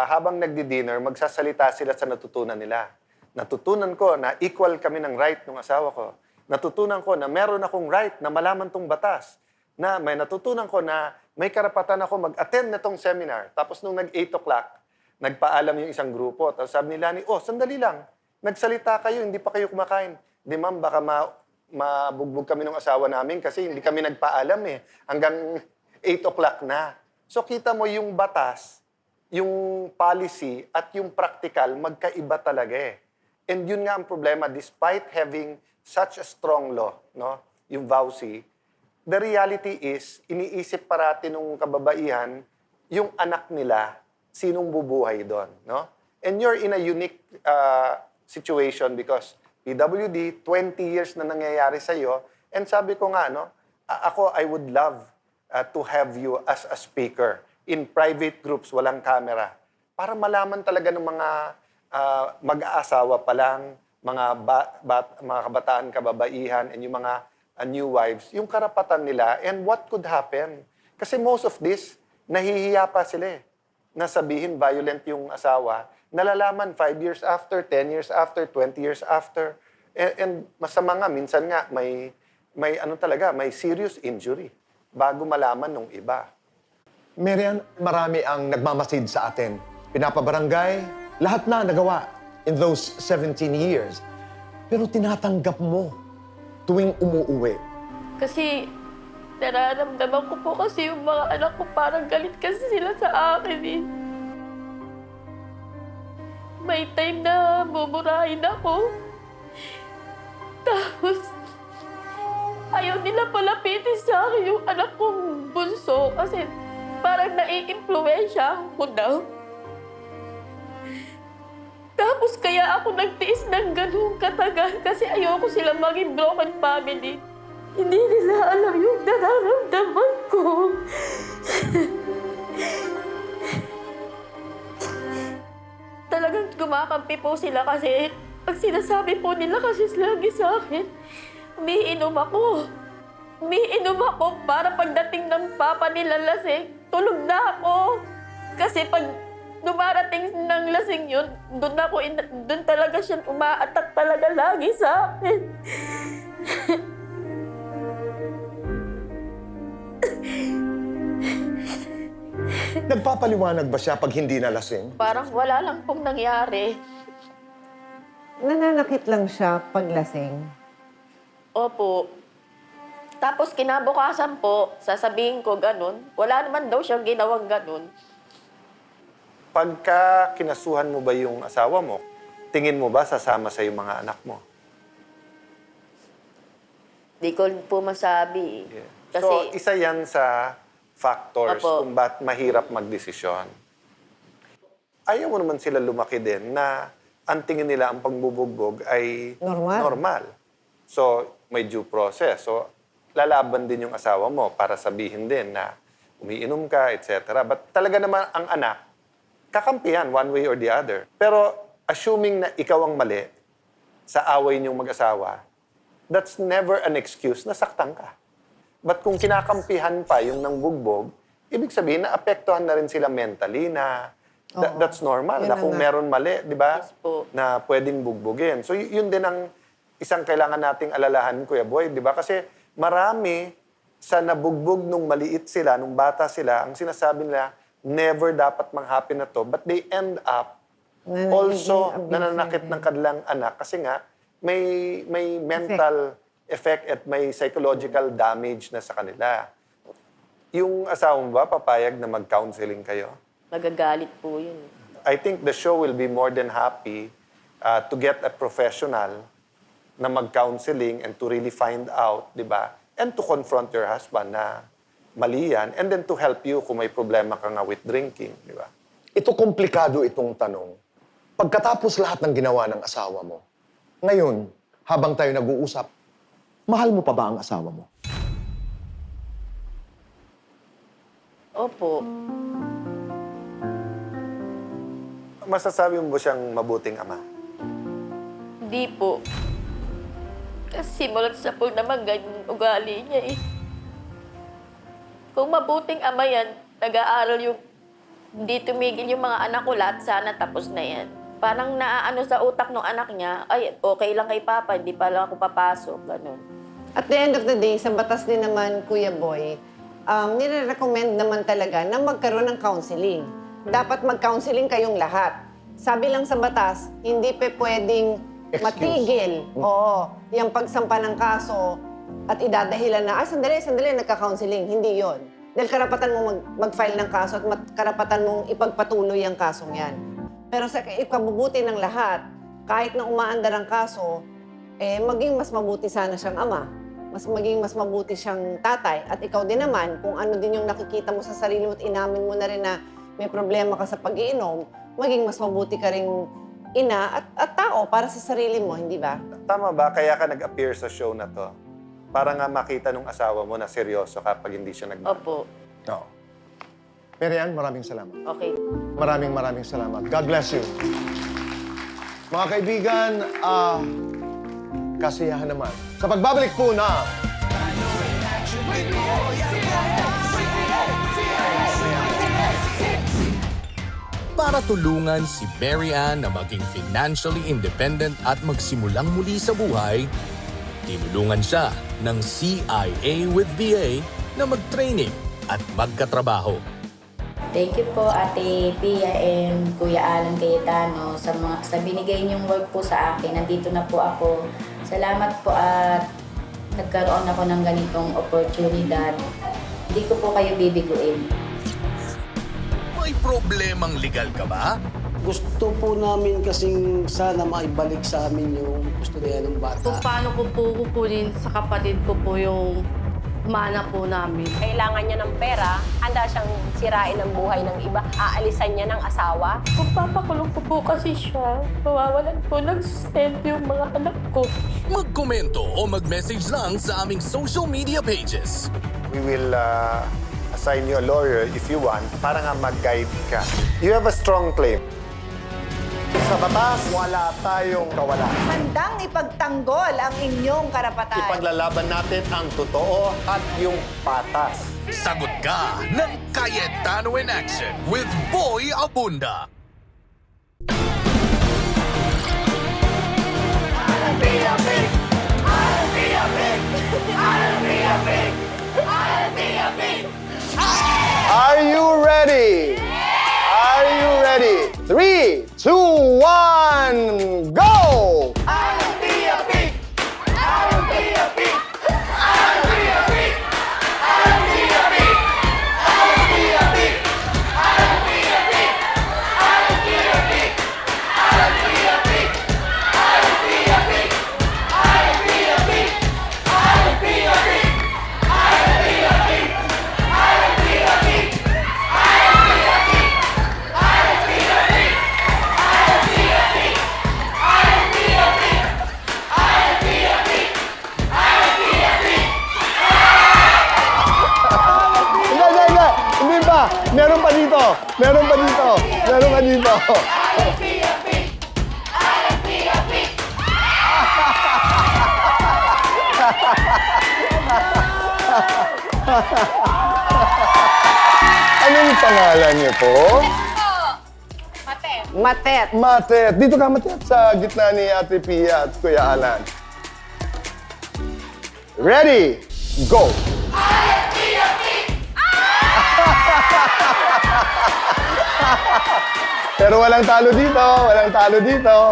habang nagdi-dinner, magsasalita sila sa natutunan nila. Natutunan ko na equal kami ng right ng asawa ko. Natutunan ko na meron akong right na malaman tong batas. Na may natutunan ko na may karapatan ako mag-attend na tong seminar. Tapos nung nag-8 o'clock, nagpaalam yung isang grupo. Tapos sabi nila ni, sandali lang. Nagsalita kayo, hindi pa kayo kumakain. Di ma'am, baka mabugbog kami ng asawa namin kasi hindi kami nagpaalam eh. Hanggang 8 o'clock na. So kita mo yung batas, yung policy at yung practical, magkaiba talaga eh. And yun nga ang problema, despite having such a strong law, no, yung VAUSI, the reality is, iniisip parati nung kababaihan, yung anak nila, sinong bubuhay doon, no? And you're in a unique situation because PWD, 20 years na nangyayari sa'yo, and sabi ko nga, no, I would love to have you as a speaker in private groups, walang camera, para malaman talaga ng mga mag-aasawa pa lang, mga kabataan, kababaihan, and yung mga new wives, yung karapatan nila and what could happen. Kasi most of this, nahihiya pa sila eh. Nasabihin violent yung asawa, nalalaman 5 years after, 10 years after, 20 years after. And masama nga, minsan nga, may serious injury bago malaman ng iba. Mary Ann, marami ang nagmamasid sa atin. Pinapabarangay, lahat na nagawa in those 17 years. Pero tinatanggap mo tuwing umuuwi. Kasi nararamdaman ko po kasi yung mga anak ko parang galit kasi sila sa akin eh. May time na mumurahin ako. Tapos, ayaw nila palapitin sa akin yung anak kong bunso kasi parang nai-impluwensya ko daw. Tapos kaya ako nagtiis ng ganung katagal kasi ayoko sila maging broken family. Hindi nila alam yung nararamdaman ko. Talagang kumakampi po sila kasi pag sinasabi po nila kasi lagi sa akin, umiinom ako. Umiinom ako para pagdating ng papa nila lasing, tulog na ako. Kasi pag dumarating ng lasing yun, doon talaga siya umaatak talaga lagi sa akin. Nagpapaliwanag ba siya pag hindi nalasing? Parang wala lang pong nangyari. Nananakit lang siya pag lasing. Opo. Tapos kinabukasan po, sasabihin ko ganun, wala naman daw siyang ginawang ganun. Pagka kinasuhan mo ba yung asawa mo, tingin mo ba sasama sa yung mga anak mo? Di ko po masabi. Yeah. Kasi, So, isa yan sa factors Opo. kung ba't mahirap magdesisyon. Ayaw mo naman sila lumaki din na ang tingin nila ang pagbubugbog ay normal. So, may due process. So, lalaban din yung asawa mo para sabihin din na umiinom ka, etc. But talaga naman ang anak, kakampihan one way or the other. Pero assuming na ikaw ang mali sa away niyong mag-asawa, that's never an excuse na saktan ka. But kung kinakampihan pa yung nangbugbog, ibig sabihin na apektuhan na rin sila mentally na that's normal. Yun Na kung nga. meron mali, di ba? Yes po. Na pwedeng bugbugin. So yun din ang isang kailangan nating alalahan, Kuya Boy, di ba? Kasi marami sa nabugbog nung maliit sila, nung bata sila, ang sinasabi nila, never dapat mang-happen na to. But they end up also nananakit ng kanilang anak kasi nga may mental effect at may psychological damage na sa kanila. Yung asawa mo ba, papayag na mag-counseling kayo? Magagalit po yun. I think the show will be more than happy to get a professional na mag-counseling and to really find out, di ba? And to confront your husband na mali yan and then to help you kung may problema ka nga with drinking, di ba? Ito komplikado itong tanong. Pagkatapos lahat ng ginawa ng asawa mo, ngayon, habang tayo nag-uusap, mahal mo pa ba ang asawa mo? Opo. Masasabi mo ba siyang mabuting ama? Hindi po. Kasi simulat sa pool naman, ganyan ugali niya eh. Kung mabuting ama yan, nag-aaral yung hindi tumigil yung mga anak ko, lahat sana tapos na yan. Parang naaano sa utak ng anak niya, ay, okay lang kay Papa, hindi pa lang ako papasok, ganun. At the end of the day, sa batas din naman, Kuya Boy, nire-recommend naman talaga na magkaroon ng counseling. Dapat mag-counseling kayong lahat. Sabi lang sa batas, hindi pa pwedeng matigil. Oo, yung pagsampa ng kaso at idadahilan na, sandali, nagka-counseling. Hindi yon. Dahil karapatan mo mag-file ng kaso at karapatan mong ipagpatuloy ang kasong yan. Pero sa ikabubuti ng lahat, kahit na umaandar ang kaso, maging mas mabuti sana siyang ama. Maging mas mabuti siyang tatay. At ikaw din naman, kung ano din yung nakikita mo sa sarili mo at inamin mo na rin na may problema ka sa pag-iinom, maging mas mabuti ka ring ina at tao para sa sarili mo, hindi ba? Tama ba? Kaya ka nag-appear sa show na to? Para nga makita nung asawa mo na seryoso ka pag hindi siya Opo. Oo. Marian, maraming salamat. Okay. Maraming salamat. God bless you. Mga kaibigan, kasiyahan naman. Sa pagbabalik po na... Para tulungan si Mary Ann na maging financially independent at magsimulang muli sa buhay, tinulungan siya ng CIA with VA na mag-training at magkatrabaho. Thank you po Ate Pia and Kuya Alan Cayetano sa binigay niyong work po sa akin. Nandito na po ako. Salamat po at nagkaroon ako ng ganitong oportunidad. Hindi ko po kayo bibiguin. May problemang legal ka ba? Gusto po namin kasing sana maibalik sa amin yung gusto niya ng bata. Kung paano ko po kukunin sa kapatid ko po yung mana po namin. Kailangan niya ng pera, handa siyang sirain ang buhay ng iba, aalisan niya ng asawa. Kung papakulong ko po kasi siya, mawawalan po ng sustento yung mga anak ko. Magkomento o mag-message lang sa aming social media pages. We will assign you a lawyer if you want para nga mag-guide ka. You have a strong claim. Sa batas, wala tayong kawalan. Handang ipagtanggol ang inyong karapatan. Ipaglalaban natin ang totoo at yung patas. Sagot ka ng Cayetano in Action with Boy Abunda. Are you ready? Are you ready? 3, 2, 1, go! Hindi pa! Meron pa dito! Meron pa dito! Meron pa dito! Anong pangalan niyo po? Matet. Matet. Dito ka, Matet, sa gitna ni Ate Pia at Kuya Alan. Ready? Go! Pero walang talo dito, walang talo dito.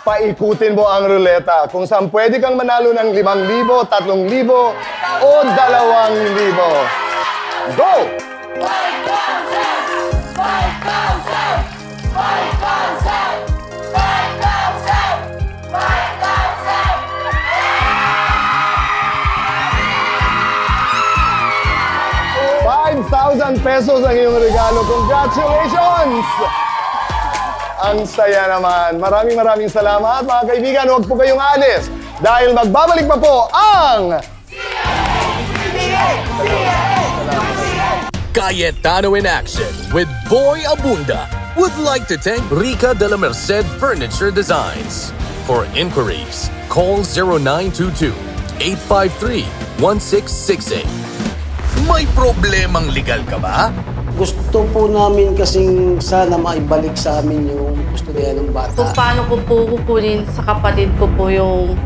Paikutin mo ang ruleta kung saan pwede kang manalo ng 5,000, 3,000 o 2,000. Go! 5,000 pesos ang iyong regalo. Congratulations! Ang saya naman. Maraming salamat, mga kaibigan. Huwag po kayong alis dahil magbabalik pa po ang... Cayetano in Action with Boy Abunda would like to thank Rica de la Merced Furniture Designs. For inquiries, call 0922-853-1668. May problemang legal ka ba? Gusto po namin kasing sana maibalik sa amin yung kustodiya ng bata. Kung paano ko po kukunin sa kapatid ko po yung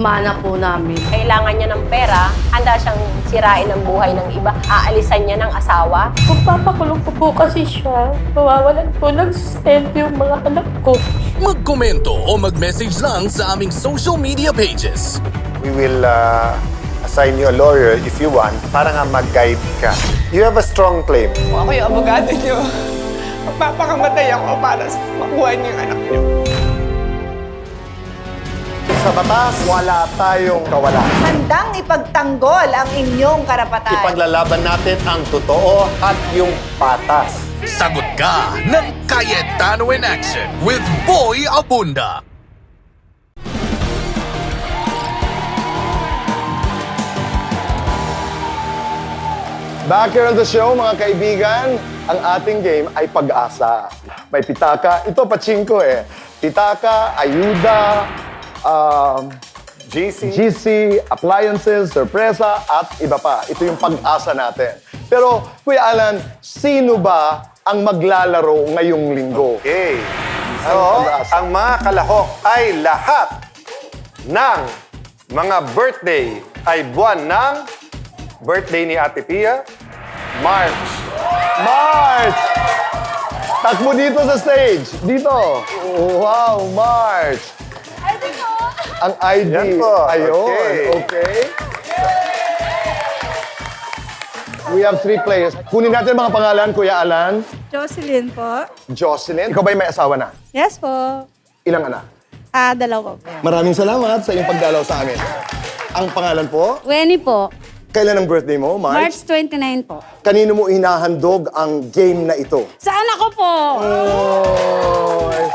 mana po namin. Kailangan niya ng pera, handa siyang sirain ang buhay ng iba, aalisan niya ng asawa. Kung papakulong ko po kasi siya, mawawalan po ng sustento yung mga anak ko. Magkomento o mag-message lang sa aming social media pages. We will assign you a lawyer if you want para nga mag-guide ka. You have a strong claim. Kung ako yung abogado niyo, magpapakamatay ako para makuha niyo yung anak niyo. Sa batas, wala tayong kawalan. Handang ipagtanggol ang inyong karapatan. Ipaglalaban natin ang totoo at yung patas. Sagot ka ng Cayetano in Action with Boy Abunda. Back here on the show, mga kaibigan, ang ating game ay pag-asa. May pitaka. Ito, pachinko eh. Pitaka, ayuda, GC, appliances, sorpresa, at iba pa. Ito yung pag-asa natin. Pero, Kuya Alan, sino ba ang maglalaro ngayong linggo? Okay. So, ang mga kalahok ay lahat ng mga birthday ay buwan ng birthday ni Ate Pia, March. March! Takbo dito sa stage. Dito. Wow, March. Ang ID. Yan po. Ayun. Okay. We have 3 players. Kunin natin mga pangalan, Kuya Alan. Jocelyn po. Jocelyn. Ikaw ba'y may asawa na? Yes po. Ilang anak? 2 po. Maraming salamat sa iyong pagdalaw sa amin. Ang pangalan po? Weni po. Kailan ang birthday mo, March 29 po. Kanino mo hinahandog ang game na ito? Sa anak ko po. Oy.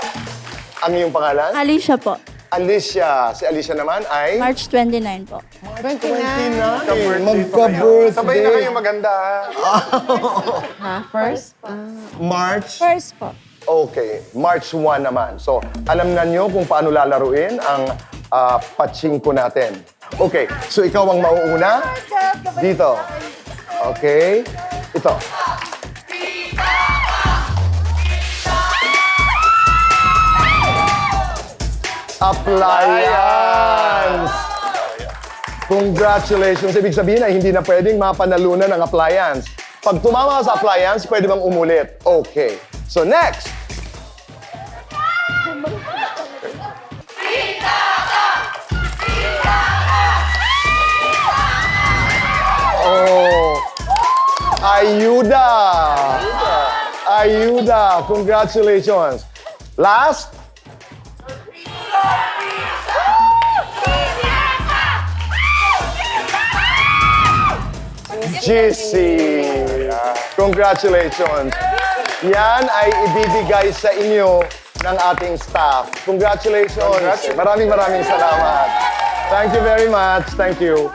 Ang iyong pangalan? Alicia po. Alicia. Si Alicia naman ay? March 29 po. 29. Magka-birthday. Sabay na kayo maganda. First? March? First po. Okay. March 1 naman. So, alam na nyo kung paano lalaruin ang pachinko natin. Okay. So, ikaw ang mauuna. Dito. Okay. Ito. Appliance! Congratulations! Ibig sabihin ay hindi na pwedeng mapanalunan ng appliance. Pag tumama ka sa appliance, pwede bang umulit? Okay. So next! Oh! Ayuda! Ayuda! Congratulations! Last? GC. Congratulations. Yan ay ibibigay sa inyo ng ating staff. Congratulations. Maraming salamat. Thank you very much. Thank you.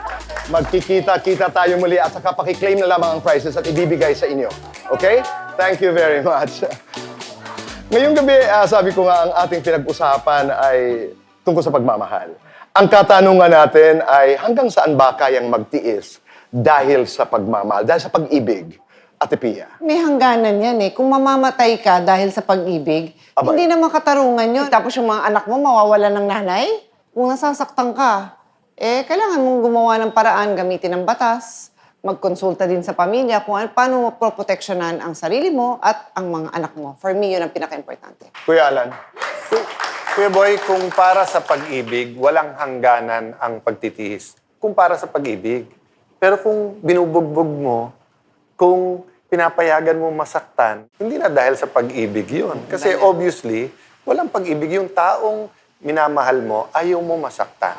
Magkikita-kita tayo muli at saka pakiklaim na lamang ang prizes at ibibigay sa inyo. Okay? Thank you very much. Ngayong gabi, sabi ko nga, ang ating pinag-usapan ay tungkol sa pagmamahal. Ang katanungan natin ay hanggang saan ba kayang magtiis dahil sa pagmamahal, dahil sa pag-ibig, Ate Pia? May hangganan yan eh. Kung mamamatay ka dahil sa pag-ibig, hindi naman katarungan yun. Tapos yung mga anak mo mawawalan ng nanay. Kung nasasaktan ka, kailangan mong gumawa ng paraan, gamitin ng batas, magkonsulta din sa pamilya kung paano mo proteksyonan ang sarili mo at ang mga anak mo. For me, yun ang pinaka-importante. Kuya Alan? Kuya Boy, kung para sa pag-ibig, walang hangganan ang pagtitiis. Kung para sa pag-ibig. Pero kung binubugbog mo, kung pinapayagan mo masaktan, hindi na dahil sa pag-ibig yun. Kasi obviously, walang pag-ibig. Yung taong minamahal mo, ayaw mo masaktan.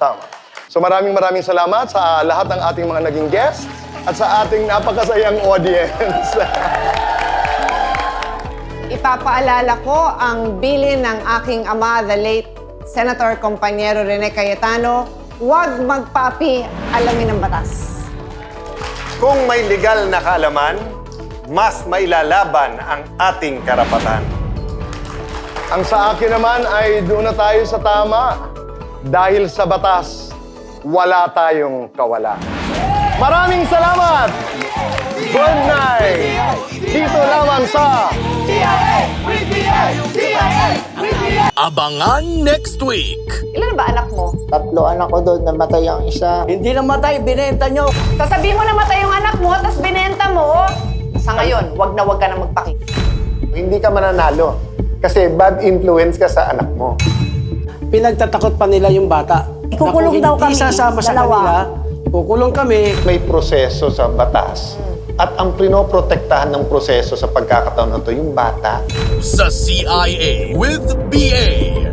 Tama. So maraming salamat sa lahat ng ating mga naging guests at sa ating napakasayang audience. Ipapaalala ko ang bilin ng aking ama, the late Senator Compañero Rene Cayetano, huwag magpapi, alamin ng batas. Kung may legal na kaalaman, mas mailalaban ang ating karapatan. Ang sa akin naman ay doon na tayo sa tama. Dahil sa batas, wala tayong kawala. Maraming salamat! Good night! Dito lamang sa Abangan next week! Ilan na ba anak mo? 3 anak ko doon, namatay ang isa. Hindi namatay, binenta nyo. Sasabihin mo namatay yung anak mo, tapos binenta mo. Sa ngayon, wag ka na magpakita. Hindi ka mananalo kasi bad influence ka sa anak mo. Pinagtatakot pa nila yung bata. Ikukulong daw kami, Hindi sasama sa dalawa. kanila. Ikukulong kami. May proseso sa batas. At ang prinoprotektahan ng proseso sa pagkakataon na ito, yung bata. Sa CIA with BA.